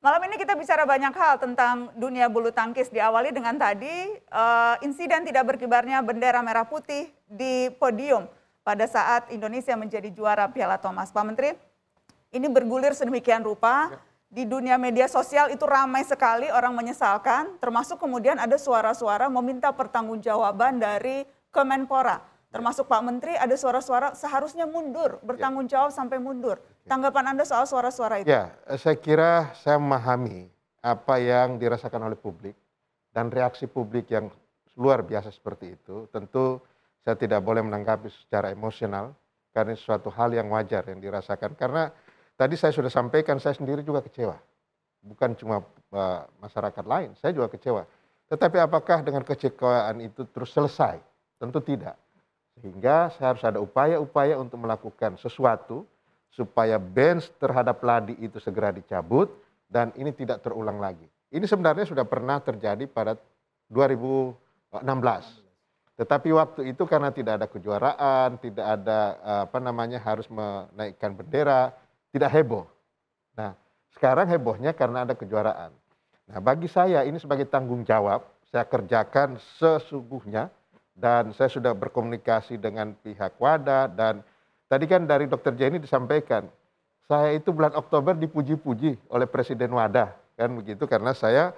Malam ini kita bicara banyak hal tentang dunia bulu tangkis. Diawali dengan tadi insiden tidak berkibarnya bendera merah putih di podium pada saat Indonesia menjadi juara Piala Thomas. Pak Menteri, ini bergulir sedemikian rupa. Di dunia media sosial itu ramai sekali orang menyesalkan, termasuk kemudian ada suara-suara meminta pertanggungjawaban dari Kemenpora. Termasuk Pak Menteri, ada suara-suara seharusnya mundur, bertanggung jawab sampai mundur. Tanggapan Anda soal suara-suara itu? Ya, saya kira saya memahami apa yang dirasakan oleh publik dan reaksi publik yang luar biasa seperti itu. Tentu saya tidak boleh menanggapi secara emosional karena suatu hal yang wajar yang dirasakan. Karena tadi saya sudah sampaikan, saya sendiri juga kecewa. Bukan cuma masyarakat lain, saya juga kecewa. Tetapi apakah dengan kekecewaan itu terus selesai? Tentu tidak. Sehingga saya harus ada upaya-upaya untuk melakukan sesuatu supaya bans terhadap Ladi itu segera dicabut dan ini tidak terulang lagi. Ini sebenarnya sudah pernah terjadi pada 2016. Tetapi waktu itu karena tidak ada kejuaraan, tidak ada harus menaikkan bendera, tidak heboh. Nah, sekarang hebohnya karena ada kejuaraan. Nah, bagi saya ini sebagai tanggung jawab, saya kerjakan sesungguhnya dan saya sudah berkomunikasi dengan pihak WADA dan tadi kan dari Dr. Jenny disampaikan, saya itu bulan Oktober dipuji-puji oleh Presiden WADA, kan begitu, karena saya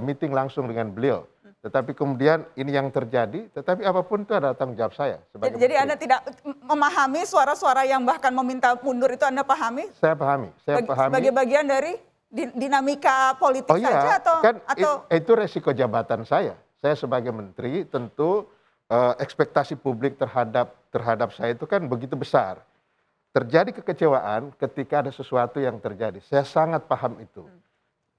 meeting langsung dengan beliau. Tetapi kemudian ini yang terjadi, tetapi apapun itu ada tanggung jawab saya. Jadi Anda tidak memahami suara-suara yang bahkan meminta mundur itu Anda pahami? Saya pahami, saya pahami. Sebagai bagian dari dinamika politik saja atau? Itu resiko jabatan saya. Saya sebagai menteri tentu ekspektasi publik terhadap saya itu kan begitu besar. Terjadi kekecewaan ketika ada sesuatu yang terjadi. Saya sangat paham itu.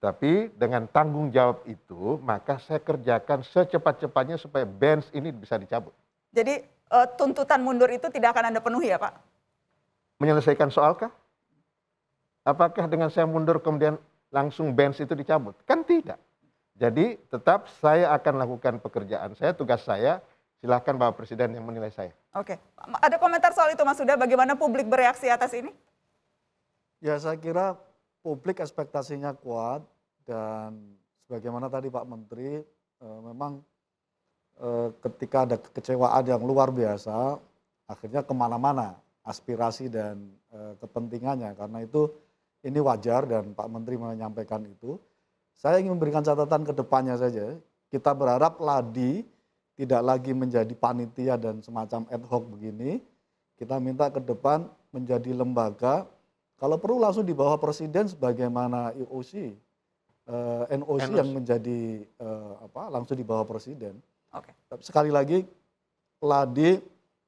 Tapi dengan tanggung jawab itu, maka saya kerjakan secepat-cepatnya supaya bans ini bisa dicabut. Jadi tuntutan mundur itu tidak akan Anda penuhi ya Pak? Menyelesaikan soalkah? Apakah dengan saya mundur kemudian langsung bans itu dicabut? Kan tidak. Jadi tetap saya akan lakukan pekerjaan saya, tugas saya. Silahkan Bapak Presiden yang menilai saya. Oke, ada komentar soal itu Mas Huda, bagaimana publik bereaksi atas ini? Ya saya kira publik ekspektasinya kuat dan sebagaimana tadi Pak Menteri memang ketika ada kekecewaan yang luar biasa akhirnya kemana-mana aspirasi dan kepentingannya, karena itu ini wajar dan Pak Menteri menyampaikan itu. Saya ingin memberikan catatan ke depannya saja, kita berharap Ladi tidak lagi menjadi panitia dan semacam ad hoc begini. Kita minta ke depan menjadi lembaga, kalau perlu langsung di bawah presiden sebagaimana IOC, NOC yang menjadi langsung di bawah presiden. Oke. Tapi sekali lagi, Ladi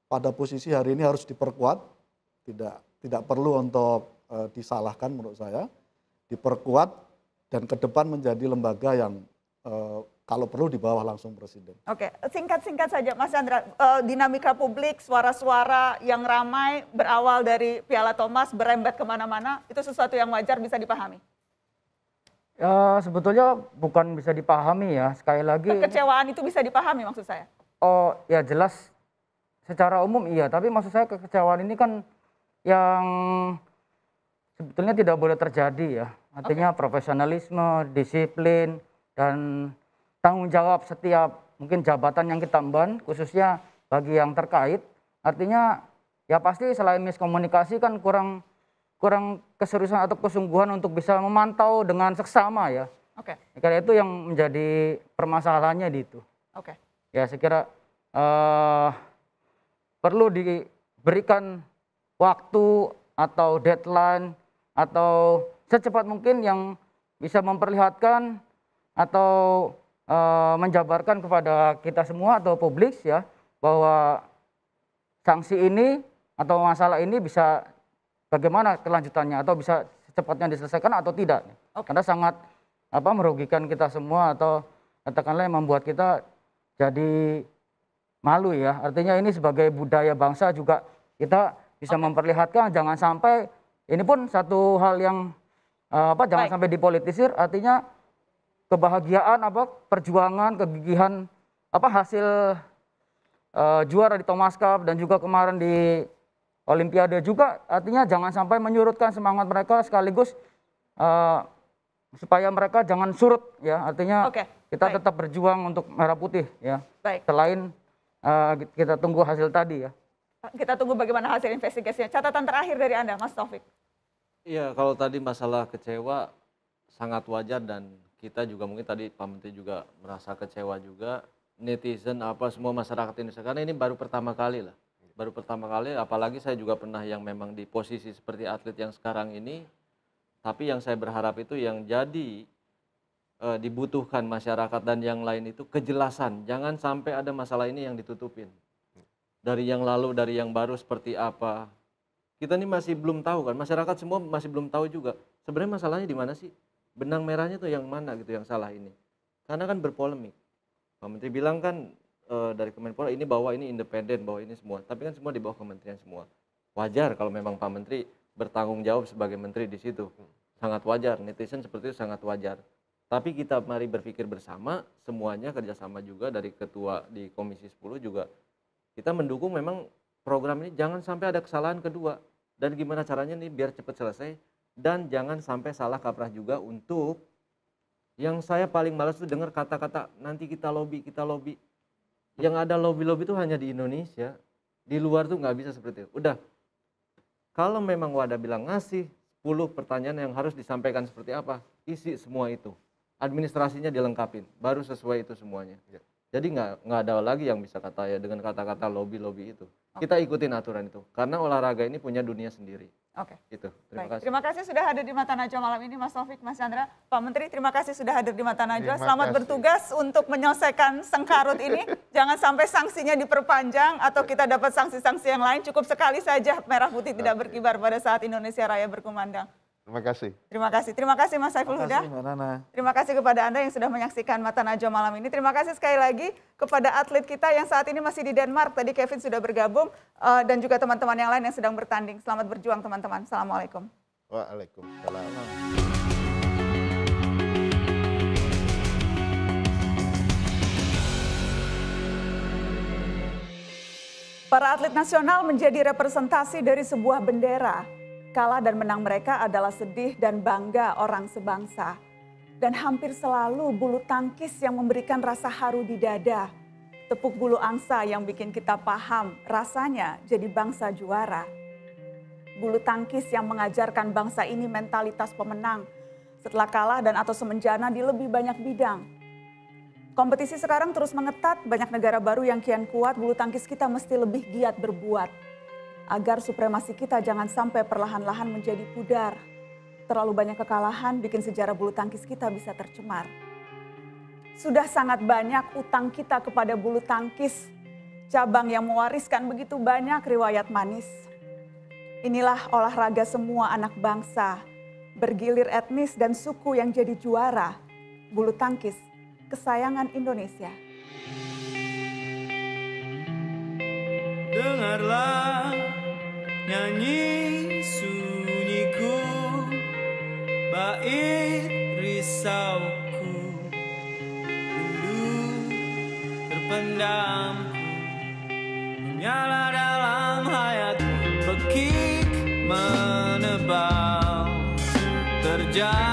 pada posisi hari ini harus diperkuat, tidak perlu untuk disalahkan menurut saya, diperkuat dan ke depan menjadi lembaga yang kalau perlu di bawah langsung presiden. Oke, singkat-singkat saja Mas Chandra, dinamika publik, suara-suara yang ramai berawal dari Piala Thomas berembet kemana-mana, itu sesuatu yang wajar bisa dipahami? Ya sebetulnya bukan bisa dipahami ya, sekali lagi. Kekecewaan itu bisa dipahami maksud saya? Oh ya jelas secara umum iya, tapi maksud saya kekecewaan ini kan yang sebetulnya tidak boleh terjadi ya. Artinya profesionalisme, disiplin, dan tanggung jawab setiap mungkin jabatan yang kita emban, khususnya bagi yang terkait. Artinya ya pasti selain miskomunikasi kan kurang keseriusan atau kesungguhan untuk bisa memantau dengan seksama ya. Oke. Karena itu yang menjadi permasalahannya di itu. Oke. Ya saya kira perlu diberikan waktu atau deadline atau secepat mungkin yang bisa memperlihatkan atau menjabarkan kepada kita semua atau publik ya bahwa sanksi ini atau masalah ini bisa bagaimana kelanjutannya atau bisa secepatnya diselesaikan atau tidak. Karena sangat merugikan kita semua atau katakanlah membuat kita jadi malu ya. Artinya ini sebagai budaya bangsa juga kita bisa memperlihatkan, jangan sampai ini pun satu hal yang jangan sampai dipolitisir. Artinya kebahagiaan perjuangan, kegigihan hasil juara di Thomas Cup dan juga kemarin di Olimpiade juga, artinya jangan sampai menyurutkan semangat mereka sekaligus supaya mereka jangan surut ya. Artinya Oke, kita baik. tetap berjuang untuk merah putih ya. Baik. Selain kita tunggu hasil tadi ya. Kita tunggu bagaimana hasil investigasinya. Catatan terakhir dari Anda, Mas Taufik. Iya, kalau tadi masalah kecewa sangat wajar dan kita juga mungkin tadi Pak Menteri juga merasa kecewa juga, netizen apa semua masyarakat Indonesia, karena ini baru pertama kali lah. Baru pertama kali, apalagi saya juga pernah yang memang di posisi seperti atlet yang sekarang ini, tapi yang saya berharap itu yang jadi dibutuhkan masyarakat dan yang lain itu kejelasan, jangan sampai ada masalah ini yang ditutupin. Dari yang lalu, dari yang baru seperti apa. Kita ini masih belum tahu kan, masyarakat semua masih belum tahu juga. Sebenarnya masalahnya di mana sih? Benang merahnya tuh yang mana gitu yang salah ini. Karena kan berpolemik. Pak Menteri bilang kan dari Kemenpora ini bahwa ini independen, bahwa ini semua. Tapi kan semua di bawah kementerian semua. Wajar kalau memang Pak Menteri bertanggung jawab sebagai menteri di situ. Sangat wajar, netizen seperti itu sangat wajar. Tapi kita mari berpikir bersama, semuanya kerjasama juga dari ketua di Komisi 10 juga. Kita mendukung memang program ini jangan sampai ada kesalahan kedua. Dan gimana caranya nih biar cepat selesai. Dan jangan sampai salah kaprah juga untuk yang saya paling malas itu dengar kata-kata nanti kita lobby, kita lobby. Yang ada lobby-lobby itu hanya di Indonesia. Di luar tuh nggak bisa seperti itu. Udah, kalau memang Wadah bilang ngasih 10 pertanyaan yang harus disampaikan seperti apa, isi semua itu. Administrasinya dilengkapin, baru sesuai itu semuanya. Jadi nggak ada lagi yang bisa kata ya dengan kata-kata lobby-lobby itu. Kita ikutin aturan itu, karena olahraga ini punya dunia sendiri. Oke. Itu. Terima Baik. kasih. Terima kasih sudah hadir di Mata Najwa malam ini, Mas Taufik, Mas Chandra. Pak Menteri, terima kasih sudah hadir di Mata Najwa. Terima Selamat kasih. bertugas untuk menyelesaikan sengkarut ini. Jangan sampai sanksinya diperpanjang atau kita dapat sanksi-sanksi yang lain. Cukup sekali saja merah putih tidak berkibar pada saat Indonesia Raya berkumandang. Terima kasih. Terima kasih. Terima kasih Mas Saiful Terima Huda. kasih Mbak Nana. Terima kasih kepada Anda yang sudah menyaksikan Mata Najwa malam ini. Terima kasih sekali lagi kepada atlet kita yang saat ini masih di Denmark. Tadi Kevin sudah bergabung dan juga teman-teman yang lain yang sedang bertanding. Selamat berjuang teman-teman. Assalamualaikum. Waalaikumsalam. Para atlet nasional menjadi representasi dari sebuah bendera. Kalah dan menang mereka adalah sedih dan bangga orang sebangsa. Dan hampir selalu bulu tangkis yang memberikan rasa haru di dada. Tepuk bulu angsa yang bikin kita paham rasanya jadi bangsa juara. Bulu tangkis yang mengajarkan bangsa ini mentalitas pemenang. Setelah kalah dan atau semenjana di lebih banyak bidang. Kompetisi sekarang terus mengetat, banyak negara baru yang kian kuat, bulu tangkis kita mesti lebih giat berbuat. Agar supremasi kita jangan sampai perlahan-lahan menjadi pudar. Terlalu banyak kekalahan bikin sejarah bulu tangkis kita bisa tercemar. Sudah sangat banyak utang kita kepada bulu tangkis. Cabang yang mewariskan begitu banyak riwayat manis. Inilah olahraga semua anak bangsa. Bergilir etnis dan suku yang jadi juara. Bulu tangkis, kesayangan Indonesia. Dengarlah nyanyi sunyiku, bait risauku, rindu terpendamku, menyala dalam hayat, bekik menebal, terjadi